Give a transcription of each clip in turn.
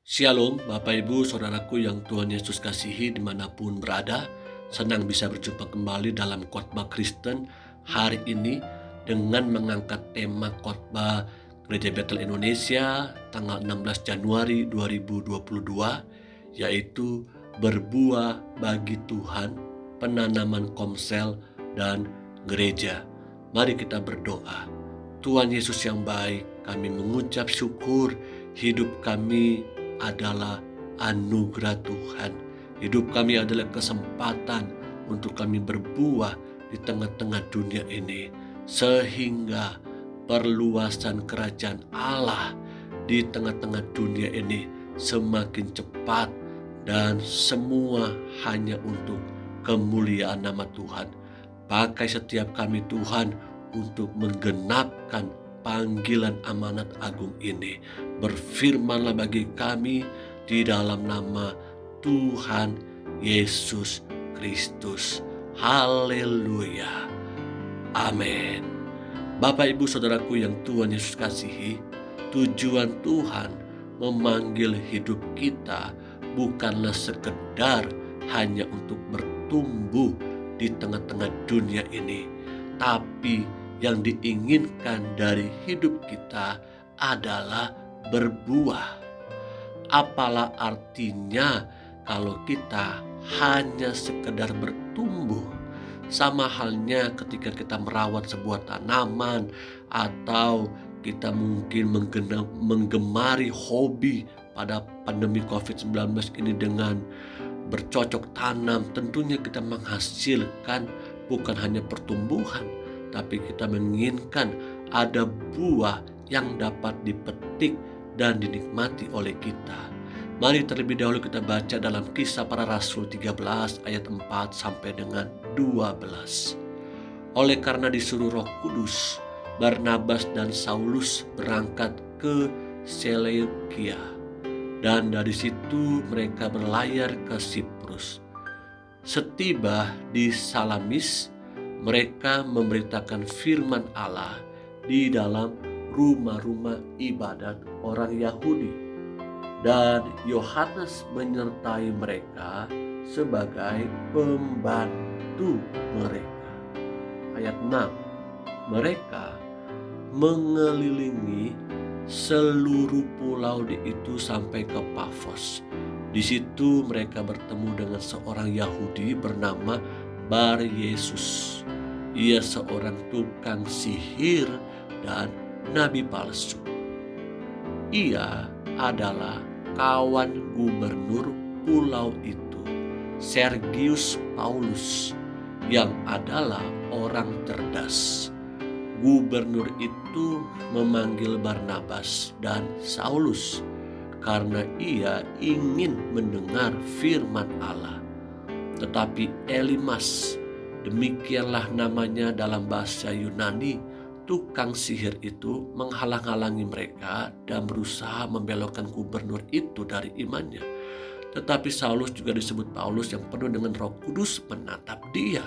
Shalom Bapak Ibu Saudaraku yang Tuhan Yesus kasihi dimanapun berada. Senang bisa berjumpa kembali dalam khotbah Kristen hari ini dengan mengangkat tema khotbah Gereja Betel Indonesia tanggal 16 Januari 2022, yaitu berbuah bagi Tuhan, penanaman komsel dan gereja. Mari kita berdoa. Tuhan Yesus yang baik, kami mengucap syukur hidup kami adalah anugerah Tuhan. Hidup kami adalah kesempatan untuk kami berbuah di tengah-tengah dunia ini, sehingga perluasan kerajaan Allah di tengah-tengah dunia ini semakin cepat, dan semua hanya untuk kemuliaan nama Tuhan. Pakai setiap kami Tuhan untuk menggenapkan panggilan amanat agung ini. Berfirmanlah bagi kami di dalam nama Tuhan Yesus Kristus. Haleluya. Amin. Bapak Ibu Saudaraku yang Tuhan Yesus kasihi, tujuan Tuhan memanggil hidup kita bukanlah sekedar hanya untuk bertumbuh di tengah-tengah dunia ini, tapi yang diinginkan dari hidup kita adalah berbuah. Apalah artinya kalau kita hanya sekedar bertumbuh? Sama halnya ketika kita merawat sebuah tanaman, atau kita mungkin menggemari hobi pada pandemi COVID-19 ini dengan bercocok tanam. Tentunya kita menghasilkan bukan hanya pertumbuhan, tapi kita menginginkan ada buah yang dapat dipetik dan dinikmati oleh kita. Mari terlebih dahulu kita baca dalam Kisah Para Rasul 13 ayat 4 sampai dengan 12. Oleh karena disuruh Roh Kudus, Barnabas dan Saulus berangkat ke Seleukia, dan dari situ mereka berlayar ke Siprus. Setiba di Salamis, mereka memberitakan firman Allah di dalam rumah-rumah ibadat orang Yahudi, dan Yohanes menyertai mereka sebagai pembantu mereka. Ayat 6, mereka mengelilingi seluruh pulau itu sampai ke Pafos. Di situ mereka bertemu dengan seorang Yahudi bernama Bar Yesus. Ia seorang tukang sihir dan nabi palsu. Ia adalah kawan gubernur pulau itu, Sergius Paulus, yang adalah orang cerdas. Gubernur itu memanggil Barnabas dan Saulus karena ia ingin mendengar firman Allah. Tetapi Elimas, demikianlah namanya dalam bahasa Yunani, tukang sihir itu menghalang-halangi mereka dan berusaha membelokkan gubernur itu dari imannya. Tetapi Saulus, juga disebut Paulus, yang penuh dengan Roh Kudus, menatap dia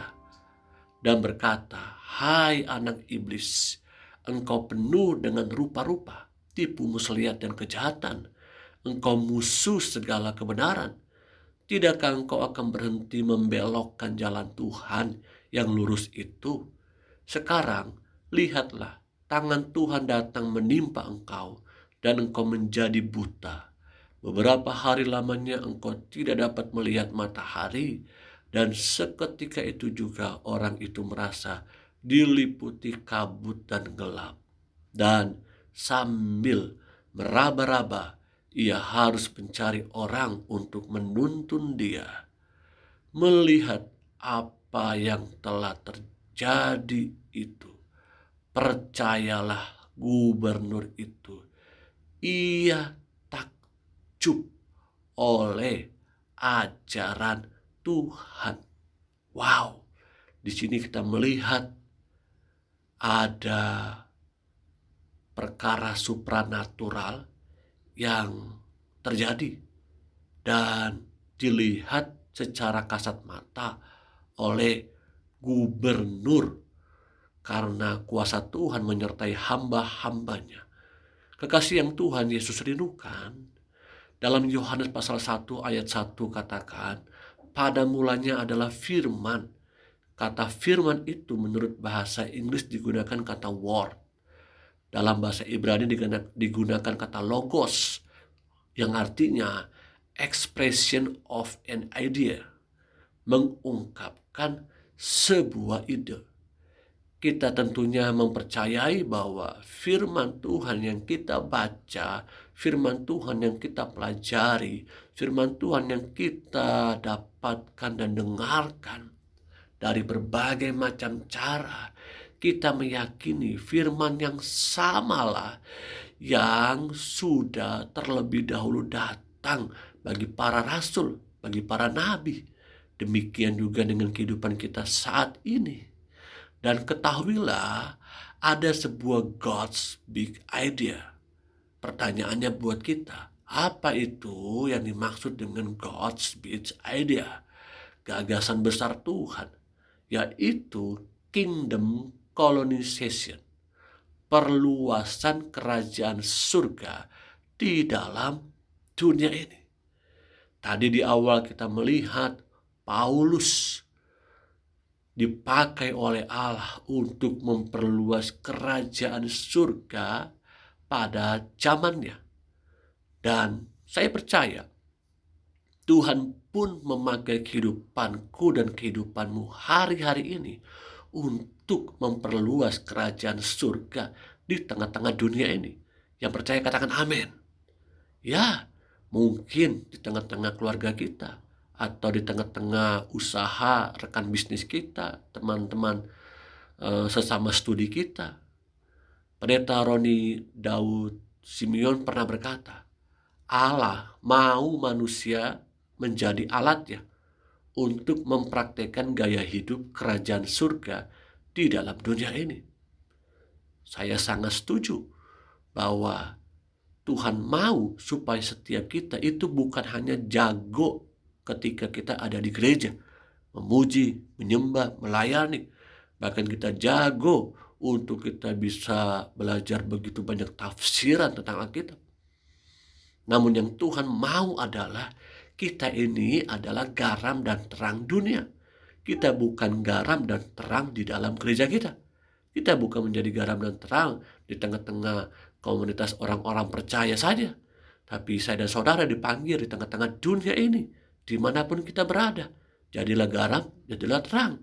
dan berkata, "Hai anak iblis, engkau penuh dengan rupa-rupa, tipu muslihat dan kejahatan. Engkau musuh segala kebenaran. Tidakkah engkau akan berhenti membelokkan jalan Tuhan yang lurus itu? Sekarang lihatlah, tangan Tuhan datang menimpa engkau, dan engkau menjadi buta. Beberapa hari lamanya engkau tidak dapat melihat matahari." Dan seketika itu juga orang itu merasa diliputi kabut dan gelap. Dan sambil meraba-raba, ia harus mencari orang untuk menuntun dia. Melihat apa yang telah terjadi itu, percayalah gubernur itu, ia takjub oleh ajaran Tuhan. Wow, di sini kita melihat ada perkara supranatural yang terjadi dan dilihat secara kasat mata oleh gubernur karena kuasa Tuhan menyertai hamba-hambanya. Kekasih yang Tuhan Yesus rindukan, Dalam Yohanes pasal 1 ayat 1 katakan, pada mulanya adalah firman. Kata firman itu menurut bahasa Inggris digunakan kata word. Dalam bahasa Ibrani digunakan kata logos, yang artinya expression of an idea, mengungkapkan sebuah ide. Kita tentunya mempercayai bahwa firman Tuhan yang kita baca, firman Tuhan yang kita pelajari, firman Tuhan yang kita dapatkan dan dengarkan dari berbagai macam cara, kita meyakini firman yang samalah yang sudah terlebih dahulu datang bagi para rasul, bagi para nabi. Demikian juga dengan kehidupan kita saat ini. Dan ketahuilah, ada sebuah God's big idea. Pertanyaannya buat kita, apa itu yang dimaksud dengan God's big idea? Gagasan besar Tuhan, yaitu kingdom colonization, perluasan kerajaan surga di dalam dunia ini. Tadi di awal kita melihat Paulus dipakai oleh Allah untuk memperluas kerajaan surga pada zamannya. Dan saya percaya Tuhan pun memakai kehidupanku dan kehidupanmu hari-hari ini untuk memperluas kerajaan surga di tengah-tengah dunia ini. Yang percaya katakan amin. Ya, mungkin di tengah-tengah keluarga kita, atau di tengah-tengah usaha rekan bisnis kita, teman-teman sesama studi kita. Pendeta Roni Daud Simeon pernah berkata, Allah mau manusia menjadi alatnya untuk mempraktekkan gaya hidup kerajaan surga di dalam dunia ini. Saya sangat setuju bahwa Tuhan mau supaya setiap kita itu bukan hanya jago ketika kita ada di gereja, memuji, menyembah, melayani. Bahkan kita jago untuk kita bisa belajar begitu banyak tafsiran tentang Alkitab. Namun yang Tuhan mau adalah kita ini adalah garam dan terang dunia. Kita bukan garam dan terang di dalam gereja kita. Kita bukan menjadi garam dan terang di tengah-tengah komunitas orang-orang percaya saja. Tapi saya dan saudara dipanggil di tengah-tengah dunia ini, dimanapun kita berada. Jadilah garam, jadilah terang.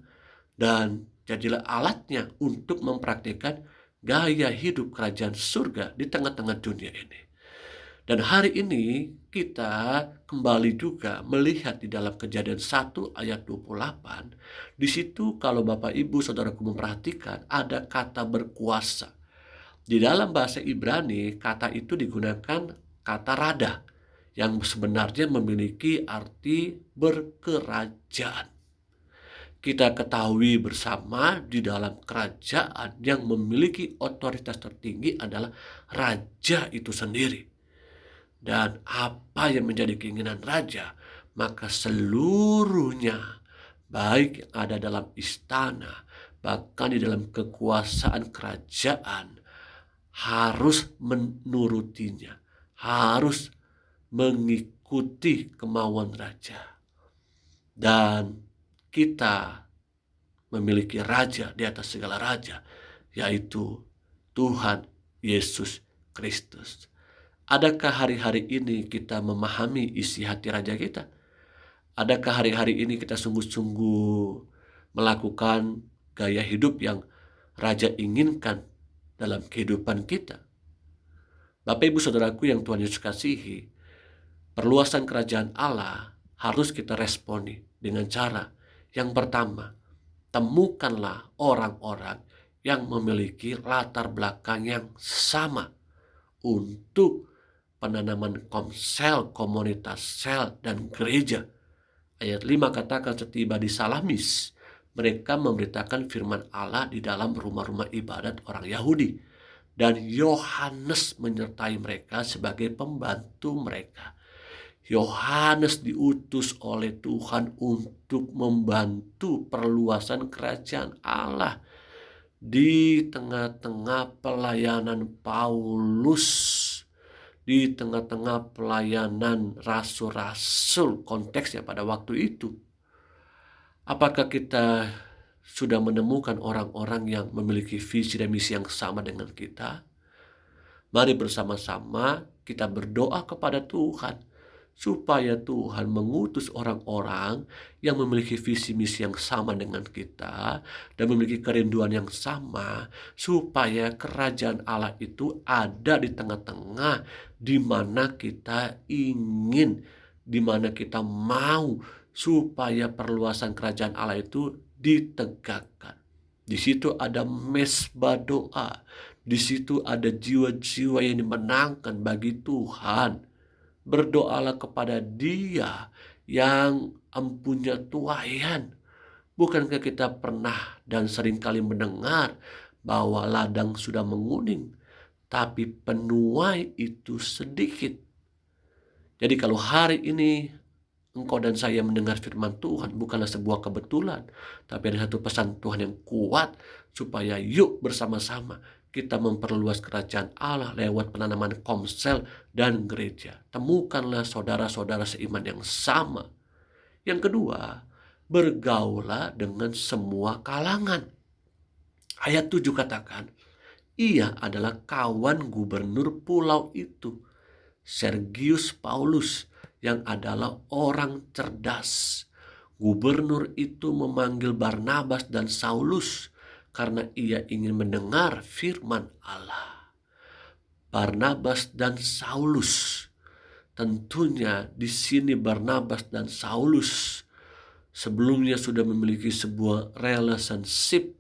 Dan jadilah alatnya untuk mempraktikkan gaya hidup kerajaan surga di tengah-tengah dunia ini. Dan hari ini kita kembali juga melihat di dalam Kejadian 1 ayat 28. Di situ kalau Bapak Ibu Saudaraku memperhatikan ada kata berkuasa. Di dalam bahasa Ibrani kata itu digunakan kata rada, yang sebenarnya memiliki arti berkerajaan. Kita ketahui bersama di dalam kerajaan yang memiliki otoritas tertinggi adalah raja itu sendiri. Dan apa yang menjadi keinginan raja, maka seluruhnya, baik yang ada dalam istana, bahkan di dalam kekuasaan kerajaan, harus menurutinya, harus mengikuti kemauan raja. Dan kita memiliki raja di atas segala raja, yaitu Tuhan Yesus Kristus. Adakah hari-hari ini kita memahami isi hati raja kita? Adakah hari-hari ini kita sungguh-sungguh melakukan gaya hidup yang raja inginkan dalam kehidupan kita? Bapak Ibu Saudaraku yang Tuhan Yesus kasihi, perluasan kerajaan Allah harus kita responi dengan cara yang pertama, temukanlah orang-orang yang memiliki latar belakang yang sama untuk penanaman komsel, komunitas sel, dan gereja. Ayat 5 katakan setiba di Salamis, mereka memberitakan firman Allah di dalam rumah-rumah ibadat orang Yahudi. Dan Yohanes menyertai mereka sebagai pembantu mereka. Yohanes diutus oleh Tuhan untuk membantu perluasan kerajaan Allah di tengah-tengah pelayanan Paulus di tengah-tengah pelayanan rasul-rasul konteksnya pada waktu itu. Apakah kita sudah menemukan orang-orang yang memiliki visi dan misi yang sama dengan kita? Mari bersama-sama kita berdoa kepada Tuhan supaya Tuhan mengutus orang-orang yang memiliki visi misi yang sama dengan kita dan memiliki kerinduan yang sama, supaya kerajaan Allah itu ada di tengah-tengah, di mana kita ingin, di mana kita mau supaya perluasan kerajaan Allah itu ditegakkan. Di situ ada mesbah doa, di situ ada jiwa-jiwa yang dimenangkan bagi Tuhan. Berdoalah kepada Dia yang empunya tuaian. Bukankah kita pernah dan seringkali mendengar bahwa ladang sudah menguning, tapi penuai itu sedikit. Jadi kalau hari ini engkau dan saya mendengar firman Tuhan, bukanlah sebuah kebetulan, tapi ada satu pesan Tuhan yang kuat, supaya yuk bersama-sama kita memperluas kerajaan Allah lewat penanaman komsel dan gereja. Temukanlah saudara-saudara seiman yang sama. Yang kedua, bergaulah dengan semua kalangan. Ayat 7 katakan, ia adalah kawan gubernur pulau itu, Sergius Paulus, yang adalah orang cerdas. Gubernur itu memanggil Barnabas dan Saulus karena ia ingin mendengar firman Allah. Barnabas dan Saulus. Tentunya di sini Barnabas dan Saulus sebelumnya sudah memiliki sebuah relationship,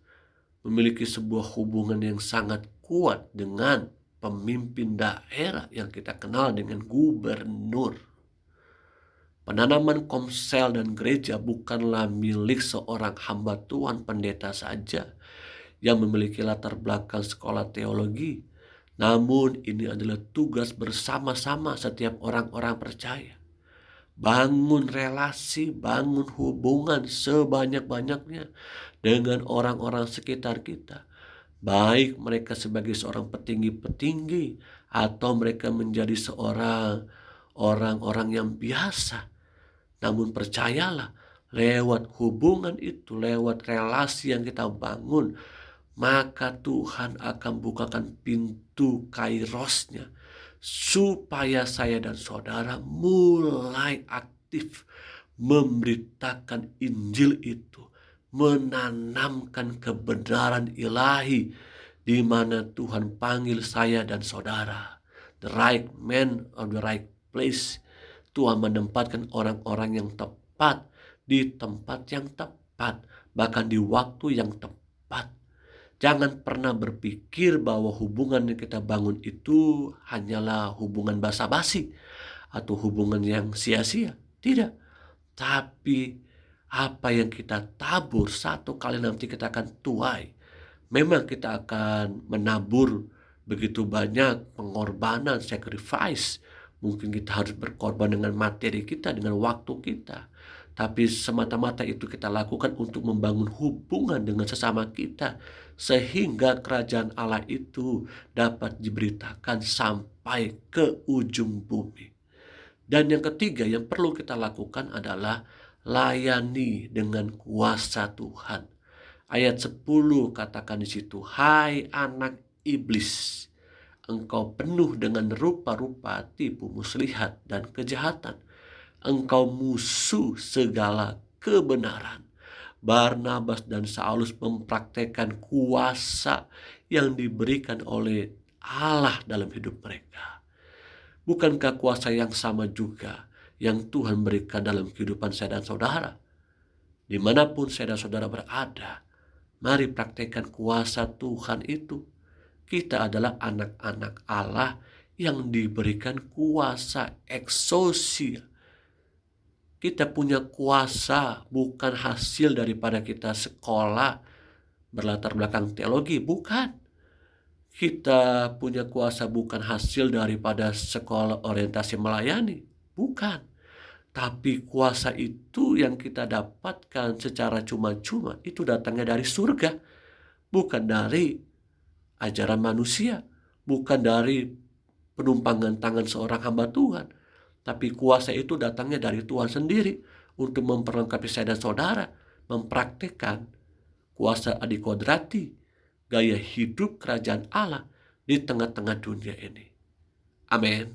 memiliki sebuah hubungan yang sangat kuat dengan pemimpin daerah yang kita kenal dengan gubernur. Penanaman komsel dan gereja bukanlah milik seorang hamba Tuhan pendeta saja yang memiliki latar belakang sekolah teologi. Namun ini adalah tugas bersama-sama setiap orang-orang percaya. Bangun relasi, bangun hubungan sebanyak-banyaknya dengan orang-orang sekitar kita. Baik mereka sebagai seorang petinggi-petinggi atau mereka menjadi seorang orang-orang yang biasa. Namun percayalah, lewat hubungan itu, lewat relasi yang kita bangun, maka Tuhan akan bukakan pintu kairosnya, supaya saya dan saudara mulai aktif memberitakan Injil itu, menanamkan kebenaran ilahi di mana Tuhan panggil saya dan saudara. The right man of the right place. Tuhan menempatkan orang-orang yang tepat di tempat yang tepat, bahkan di waktu yang tepat. Jangan pernah berpikir bahwa hubungan yang kita bangun itu hanyalah hubungan basa-basi atau hubungan yang sia-sia. Tidak. Tapi apa yang kita tabur, satu kali nanti kita akan tuai. Memang kita akan menabur begitu banyak pengorbanan, sacrifice. Mungkin kita harus berkorban dengan materi kita, dengan waktu kita. Tapi semata-mata itu kita lakukan untuk membangun hubungan dengan sesama kita, sehingga kerajaan Allah itu dapat diberitakan sampai ke ujung bumi. Dan yang ketiga yang perlu kita lakukan adalah layani dengan kuasa Tuhan. Ayat 10 katakan di situ, hai anak iblis, engkau penuh dengan rupa-rupa tipu muslihat dan kejahatan. Engkau musuh segala kebenaran. Barnabas dan Saulus mempraktekkan kuasa yang diberikan oleh Allah dalam hidup mereka. Bukankah kuasa yang sama juga yang Tuhan berikan dalam kehidupan saya dan saudara? Dimanapun saya dan saudara berada, mari praktekkan kuasa Tuhan itu. Kita adalah anak-anak Allah yang diberikan kuasa eksosia. Kita punya kuasa bukan hasil daripada kita sekolah berlatar belakang teologi, bukan. Kita punya kuasa bukan hasil daripada sekolah orientasi melayani, bukan. Tapi kuasa itu yang kita dapatkan secara cuma-cuma, itu datangnya dari surga, bukan dari ajaran manusia, bukan dari penumpangan tangan seorang hamba Tuhan. Tapi kuasa itu datangnya dari Tuhan sendiri untuk memperlengkapi saya dan saudara mempraktikkan kuasa adikodrati, gaya hidup kerajaan Allah di tengah-tengah dunia ini. Amin.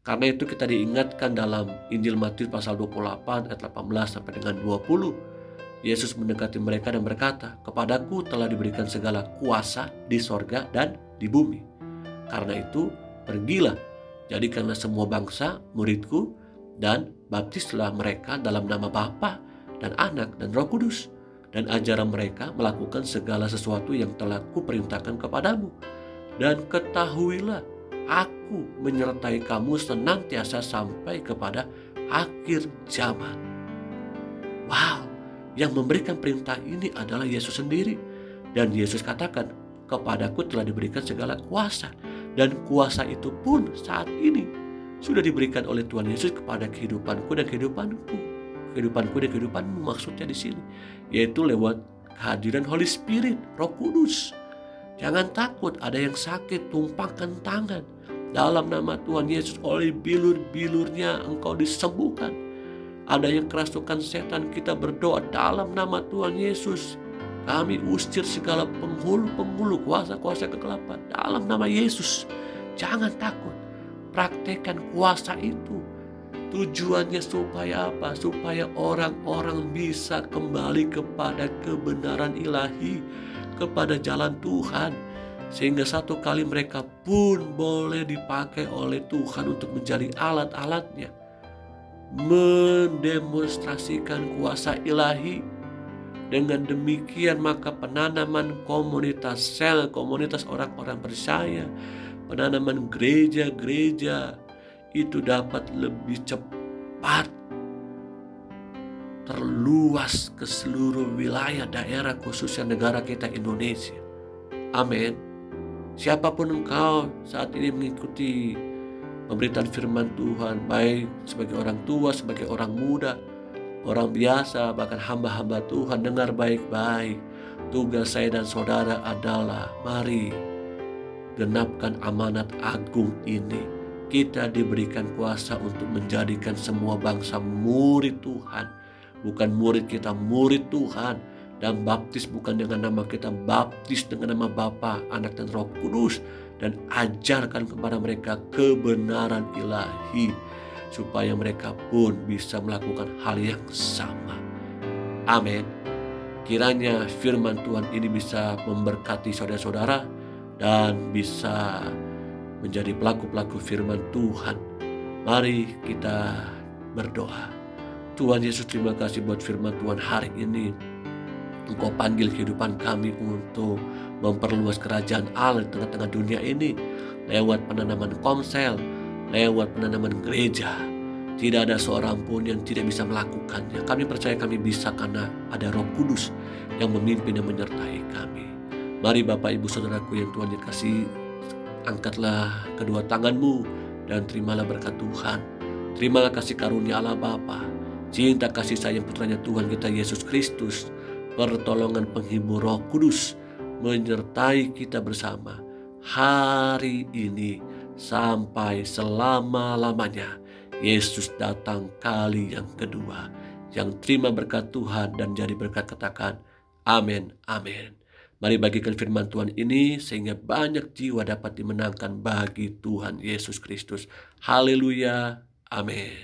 Karena itu kita diingatkan dalam Injil Matius pasal 28 ayat 18 sampai dengan 20. Yesus mendekati mereka dan berkata, "Kepadaku telah diberikan segala kuasa di sorga dan di bumi. Karena itu, pergilah, jadikanlah semua bangsa muridku, dan baptislah mereka dalam nama Bapa dan Anak dan Roh Kudus, dan ajarlah mereka melakukan segala sesuatu yang telah kuperintahkan kepadamu. Dan ketahuilah, aku menyertai kamu senantiasa sampai kepada akhir zaman." Wow, yang memberikan perintah ini adalah Yesus sendiri. Dan Yesus katakan, "Kepadaku telah diberikan segala kuasa." Dan kuasa itu pun saat ini sudah diberikan oleh Tuhan Yesus kepada kehidupanku dan kehidupanku. Kehidupanku dan kehidupanmu maksudnya di sini, yaitu lewat kehadiran Holy Spirit, Roh Kudus. Jangan takut ada yang sakit, tumpangkan tangan. Dalam nama Tuhan Yesus, oleh bilur-bilurnya engkau disembuhkan. Ada yang kerasukan setan, kita berdoa dalam nama Tuhan Yesus. Kami usir segala penghulu-penghulu, kuasa-kuasa kegelapan dalam nama Yesus. Jangan takut, praktekkan kuasa itu. Tujuannya supaya apa? Supaya orang-orang bisa kembali kepada kebenaran ilahi, kepada jalan Tuhan. Sehingga satu kali mereka pun boleh dipakai oleh Tuhan untuk menjadi alat-alatnya, mendemonstrasikan kuasa ilahi. Dengan demikian maka penanaman komunitas sel, komunitas orang-orang percaya, penanaman gereja-gereja itu dapat lebih cepat terluas ke seluruh wilayah daerah, khususnya negara kita Indonesia. Amin. Siapapun engkau saat ini mengikuti pemberitaan firman Tuhan, baik sebagai orang tua, sebagai orang muda, orang biasa, bahkan hamba-hamba Tuhan, dengar baik-baik. Tugas saya dan saudara adalah mari genapkan amanat agung ini. Kita diberikan kuasa untuk menjadikan semua bangsa murid Tuhan. Bukan murid kita, murid Tuhan. Dan baptis bukan dengan nama kita, baptis dengan nama Bapa, Anak dan Roh Kudus. Dan ajarkan kepada mereka kebenaran ilahi, supaya mereka pun bisa melakukan hal yang sama. Amin. Kiranya firman Tuhan ini bisa memberkati saudara-saudara dan bisa menjadi pelaku-pelaku firman Tuhan. Mari kita berdoa. Tuhan Yesus, terima kasih buat firman Tuhan hari ini. Engkau panggil kehidupan kami untuk memperluas kerajaan Allah di tengah-tengah dunia ini lewat penanaman komsel, lewat penanaman gereja. Tidak ada seorang pun yang tidak bisa melakukannya. Kami percaya kami bisa karena ada Roh Kudus yang memimpin dan menyertai kami. Mari Bapak Ibu Saudaraku yang Tuhan dikasihi, angkatlah kedua tanganmu dan terimalah berkat Tuhan. Terimalah kasih karunia Allah Bapa, cinta kasih sayang putranya Tuhan kita Yesus Kristus, pertolongan penghibur Roh Kudus menyertai kita bersama hari ini sampai selama-lamanya. Yesus datang kali yang kedua. Yang terima berkat Tuhan dan jadi berkat, katakan amin, amin. Mari bagikan firman Tuhan ini sehingga banyak jiwa dapat dimenangkan bagi Tuhan Yesus Kristus. Haleluya, amin.